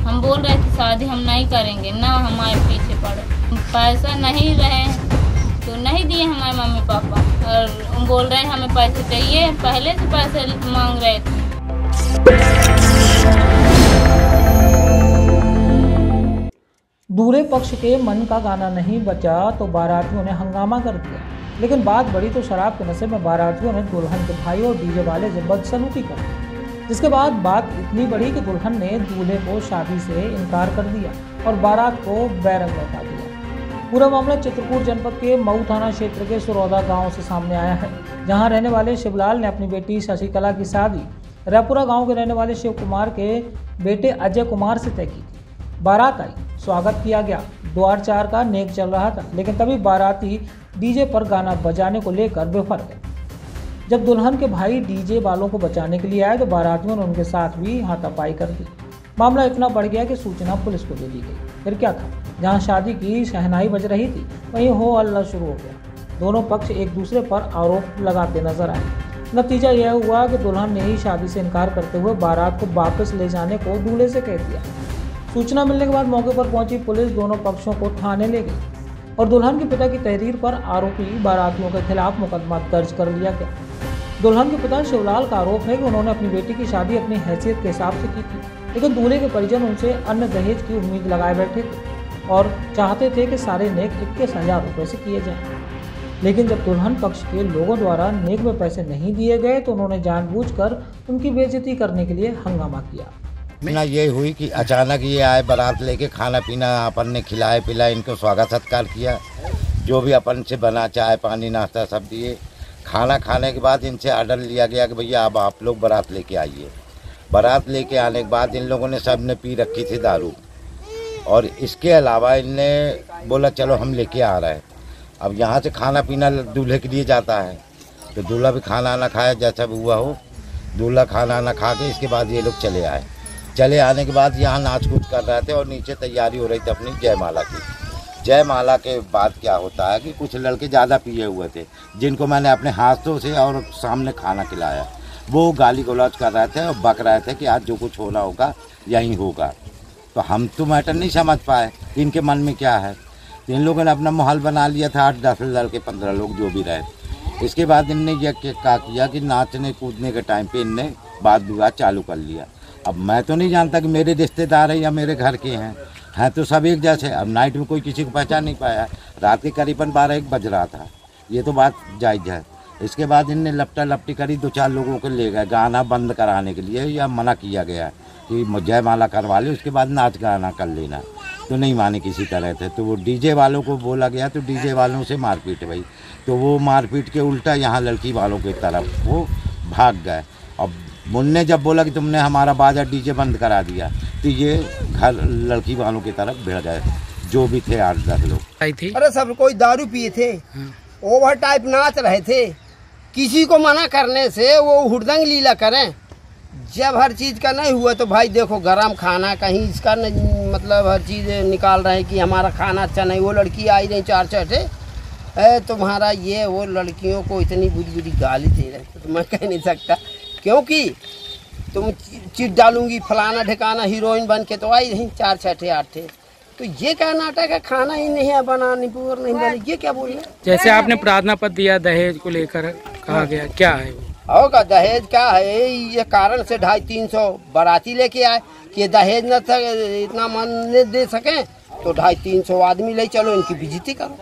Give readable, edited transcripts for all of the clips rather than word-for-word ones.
हम बोल रहे थे शादी हम नहीं करेंगे, ना हमारे पीछे पड़े। पैसा नहीं रहे तो नहीं दिए हमारे मम्मी पापा, और हम बोल रहे हैं हमें पैसे चाहिए, पहले से पैसे मांग रहे थे। दूल्हे पक्ष के मन का गाना नहीं बचा तो बारातियों ने हंगामा कर दिया, लेकिन बात बढ़ी तो शराब के नशे में बारातियों ने दुल्हन के भाई और डीजे वाले से बदसलूकी कर दी, जिसके बाद बात इतनी बढ़ी कि दुल्हन ने दूल्हे को शादी से इनकार कर दिया और बारात को बैरंग लौटा दिया। पूरा मामला चित्रकूट जनपद के मऊ थाना क्षेत्र के सुरौदा गांव से सामने आया है, जहां रहने वाले शिवलाल ने अपनी बेटी शशिकला की शादी रायपुरा गांव के रहने वाले शिव कुमार के बेटे अजय कुमार से तय की थी। बारात आई, स्वागत किया गया, द्वार चार का नेक चल रहा था, लेकिन तभी बाराती डीजे पर गाना बजाने को लेकर बेफर गए। जब दुल्हन के भाई डीजे वालों को बचाने के लिए आए तो बारातियों ने उनके साथ भी हाथापाई कर दी। मामला इतना बढ़ गया कि सूचना पुलिस को दे दी गई। फिर क्या था, जहां शादी की शहनाई बज रही थी वहीं हो हल्ला शुरू हो गया। दोनों पक्ष एक दूसरे पर आरोप लगाते नजर आए। नतीजा यह हुआ कि दुल्हन ने ही शादी से इनकार करते हुए बारात को वापस ले जाने को दूल्हे से कह दिया। सूचना मिलने के बाद मौके पर पहुंची पुलिस दोनों पक्षों को थाने ले गई और दुल्हन के पिता की तहरीर पर आरोपी बारातियों के खिलाफ मुकदमा दर्ज कर लिया गया। दुल्हन के पिता शिवलाल का आरोप है कि उन्होंने अपनी बेटी की शादी अपनी हैसियत के हिसाब से की थी, लेकिन दूल्हे के परिजन उनसे अन्य दहेज की उम्मीद लगाए बैठे थे और चाहते थे कि सारे नेक 21,000 रुपये से किए जाएं। लेकिन जब दुल्हन पक्ष के लोगों द्वारा नेक में पैसे नहीं दिए गए तो उन्होंने जानबूझकर उनकी बेइज्जती करने के लिए हंगामा किया। ना ये हुई कि अचानक ये आए बारात लेके, खाना पीना अपन ने खिलाए पिलाए, इनको स्वागत सत्कार किया, जो भी अपन से बना चाय पानी नाश्ता सब दिए। खाना खाने के बाद इनसे ऑर्डर लिया गया कि भैया अब आप लोग बारात लेके आइए। बारात लेके आने के बाद इन लोगों ने सब ने पी रखी थी दारू, और इसके अलावा इनने बोला चलो हम लेके आ रहे हैं। अब यहाँ से खाना पीना दूल्हे के लिए जाता है तो दूल्हा भी खाना ना खाया, जैसा भी हुआ हो दूल्हा खाना ना खा के इसके बाद ये लोग चले आए। चले आने के बाद यहाँ नाच कूद कर रहे थे और नीचे तैयारी हो रही थी अपनी जयमाला की। जयमाला के बाद क्या होता है कि कुछ लड़के ज़्यादा पिए हुए थे, जिनको मैंने अपने हाथों से और सामने खाना खिलाया, वो गाली गलौज कर रहे थे और बक रहे थे कि आज जो कुछ होना होगा यहीं होगा। तो हम तो मैटर नहीं समझ पाए कि इनके मन में क्या है। तो इन लोगों ने अपना माहौल बना लिया था, 8-10 लड़के 15 लोग जो भी रहे। इसके बाद इनने यह क्या किया कि नाचने कूदने के टाइम पे इनने वाद विवाद चालू कर लिया। अब मैं तो नहीं जानता कि मेरे रिश्तेदार हैं या मेरे घर के हैं तो सब एक जैसे। अब नाइट में कोई किसी को पहचान नहीं पाया, रात के करीबन 12-1 बज रहा था, ये तो बात जायज़ है। इसके बाद इनने लपटा लपटी करी, 2-4 लोगों को ले गए गाना बंद कराने के लिए, या मना किया गया कि जयमाला करवा ले उसके बाद नाच गाना कर लेना, तो नहीं माने किसी तरह थे। तो वो डीजे वालों को बोला गया तो डीजे वालों से मारपीट भाई, तो वो मारपीट के उल्टा यहाँ लड़की वालों की तरफ वो भाग गए। अब मुन्ने जब बोला कि तुमने हमारा बाजा डीजे बंद करा दिया तो ये घर लड़की वालों की तरफ भिड़ गए, जो भी थे 8-10 लोग। अरे सब कोई दारू पिए थे, ओवर टाइप नाच रहे थे, किसी को मना करने से वो हुड़दंग लीला करें। जब हर चीज़ का नहीं हुआ तो भाई देखो गरम खाना कहीं इसका नहीं, मतलब हर चीज़ निकाल रहे हैं कि हमारा खाना अच्छा नहीं। वो लड़की आई नहीं 4 चटे तुम्हारा ये, वो लड़कियों को इतनी बुरी बुरी गाली दे रहे थे तो मैं कह नहीं सकता, क्योंकि तुम चिट डालूंगी फलाना ठिकाना हीरोइन बन के, तो आई नहीं 4 छठे 8 थे। तो ये क्या नाटक है, खाना ही नहीं है बनाने पूर नहीं बनी, ये क्या बोल रहे? जैसे आपने प्रार्थना पत्र दिया दहेज को लेकर, कहा गया क्या है वो? होगा दहेज क्या है, ये कारण से 250-300 बाराती लेके आए कि दहेज न था इतना मन दे सकें तो 250-300 आदमी ले चलो इनकी बेइज्जती करो।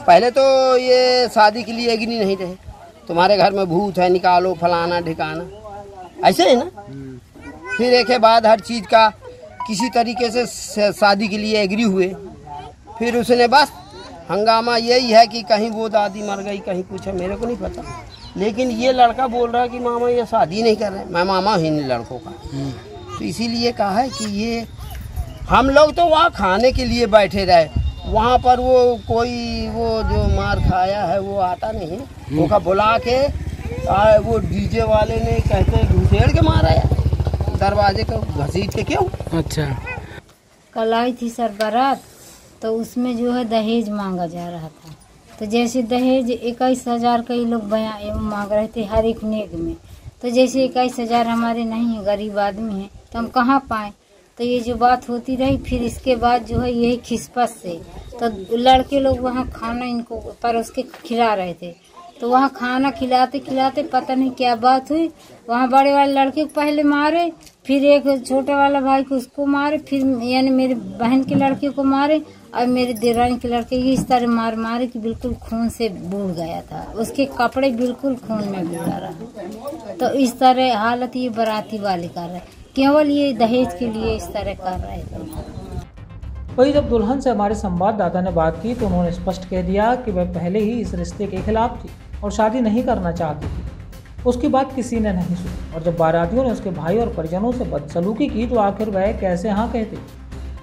पहले तो ये शादी के लिए एग्री नहीं रहे, तुम्हारे घर में भूत है निकालो फलाना ठिकाना, ऐसे है ना। फिर एक के बाद हर चीज़ का किसी तरीके से शादी के लिए एग्री हुए। फिर उसने बस हंगामा यही है कि कहीं वो दादी मर गई, कहीं कुछ है, मेरे को नहीं पता। लेकिन ये लड़का बोल रहा है कि मामा ये शादी नहीं कर रहे, मैं मामा ही नहीं लड़कों का। तो इसीलिए कहा है कि ये हम लोग तो वहाँ खाने के लिए बैठे रहे, वहाँ पर वो कोई वो जो मार खाया है वो आता नहीं, वो का बुला के वो डीजे वाले ने कहते घुसेड़ के मारा है दरवाजे को घसीट के। क्यों? अच्छा, कल आई थी सर बारात, तो उसमें जो है दहेज मांगा जा रहा था। तो जैसे दहेज 21,000 कई लोग बयान मांग रहे थे हर एक नेक में, तो जैसे 21,000 हमारे नहीं है, गरीब आदमी है, तो हम कहाँ पाएँ। तो ये जो बात होती रही, फिर इसके बाद जो है यही खिसपस से तो लड़के लोग वहाँ खाना इनको परोस के खिला रहे थे। तो वहाँ खाना खिलाते खिलाते पता नहीं क्या बात हुई, वहाँ बड़े वाले लड़के को पहले मारे, फिर एक छोटा वाला भाई को उसको मारे, फिर यानी मेरे बहन के लड़के को मारे और मेरे देवरानी के लड़के की इस तरह मारे कि बिल्कुल खून से बूढ़ गया था, उसके कपड़े बिल्कुल खून में बूढ़ा रहा। तो इस तरह हालत ये बाराती वाले कर रहे, केवल ये दहेज के लिए इस तरह कर रहे थे। वहीं जब दुल्हन से हमारे संवाददाता ने बात की तो उन्होंने स्पष्ट कह दिया कि वह पहले ही इस रिश्ते के खिलाफ थी और शादी नहीं करना चाहती थी। उसकी बात किसी ने नहीं सुनी और जब बारातियों ने उसके भाई और परिजनों से बदसलूकी की तो आखिर वह कैसे हाँ कहती।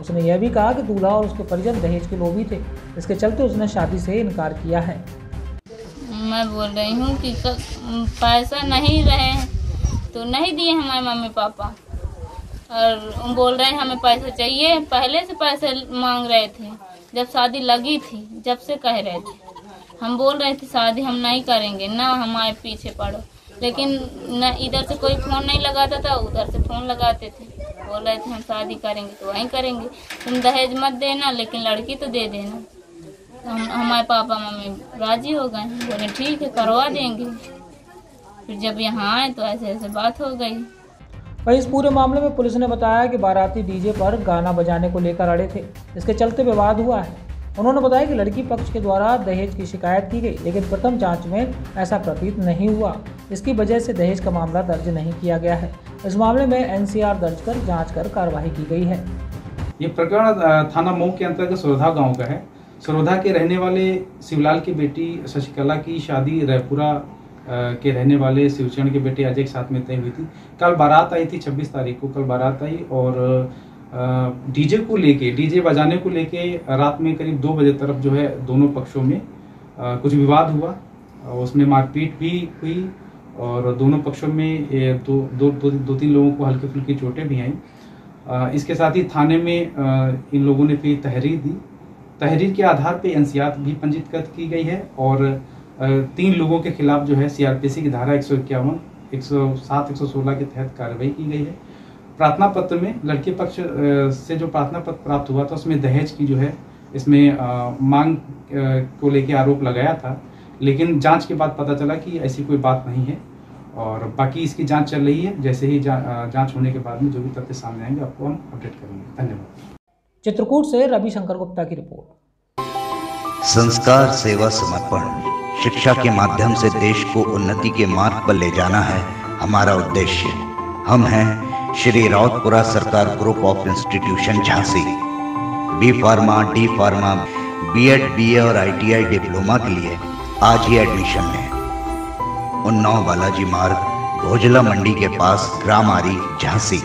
उसने यह भी कहा कि दूल्हा और उसके परिजन दहेज के लोभी थे, इसके चलते उसने शादी से इनकार किया है। मैं बोल रही हूँ कि पैसा नहीं रहे तो नहीं दिए हमारे मम्मी पापा, और बोल रहे हैं हमें पैसा चाहिए, पहले से पैसे मांग रहे थे। जब शादी लगी थी जब से कह रहे थे, हम बोल रहे थे शादी हम नहीं करेंगे, ना हमारे पीछे पड़ो, लेकिन न इधर से कोई फ़ोन नहीं लगाता था, उधर से फ़ोन लगाते थे, बोल रहे थे हम शादी करेंगे तो वहीं करेंगे, तुम दहेज मत देना लेकिन लड़की तो दे देना। तो हमारे पापा मम्मी राजी हो गए, बोले ठीक है करवा देंगे। फिर जब यहाँ आए तो ऐसे ऐसे बात हो गई। वहीं इस पूरे मामले में पुलिस ने बताया कि बाराती डीजे पर गाना बजाने को लेकर अड़े थे, इसके चलते विवाद हुआ है। उन्होंने बताया कि लड़की पक्ष के द्वारा दहेज की शिकायत की गई, लेकिन प्रथम जांच में ऐसा प्रतीत नहीं हुआ, इसकी वजह से दहेज का मामला दर्ज नहीं किया गया है। इस मामले में एनसीआर दर्ज कर जांच कर कार्रवाई की गई है। ये प्रकरण थाना मऊ के अंतर्गत सरोधा गाँव का है। सरोधा के रहने वाले शिवलाल की बेटी शशिकला की शादी रायपुरा के रहने वाले शिवचरण के बेटे अजय के साथ में तय हुई थी। कल बारात आई थी 26 तारीख को, कल बारात आई और डीजे को लेके, डीजे बजाने को लेके रात में करीब 2 बजे तरफ जो है दोनों पक्षों में कुछ विवाद हुआ, उसमें मारपीट भी हुई और दोनों पक्षों में दो तीन लोगों को हल्की फुल्की चोटें भी आईं। इसके साथ ही थाने में इन लोगों ने फिर तहरीर दी। तहरीर के आधार पे एनसीआर भी पंजीकृत की गई है और 3 लोगों के खिलाफ जो है सीआरपीसी की धारा 151, 107, 116 के तहत कार्रवाई की गई है। प्रार्थना पत्र में लड़के पक्ष से जो प्रार्थना पत्र प्राप्त हुआ था उसमें दहेज की जो है इसमें मांग को लेके आरोप लगाया था, लेकिन जांच के बाद पता चला कि ऐसी कोई बात नहीं है और बाकी इसकी जांच चल रही है। जैसे ही जांच होने के बाद में जो भी तथ्य सामने आएंगे आपको हम अपडेट करेंगे। धन्यवाद। चित्रकूट से रविशंकर गुप्ता की रिपोर्ट। संस्कार, सेवा, समर्पण, शिक्षा के माध्यम से देश को उन्नति के मार्ग पर ले जाना है हमारा उद्देश्य। हम हैं Shri Rawatpura Sarkar group of institution Jhansi. B pharma, D pharma, BEd, BA और आईटीआई डिप्लोमा के लिए आज ही एडमिशन लें। उन्नाव बालाजी मार्ग, भोजला मंडी के पास, ग्राम आरी, झांसी।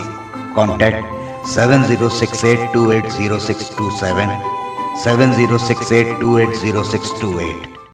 कॉन्टैक्ट 7068280627, 7068280628।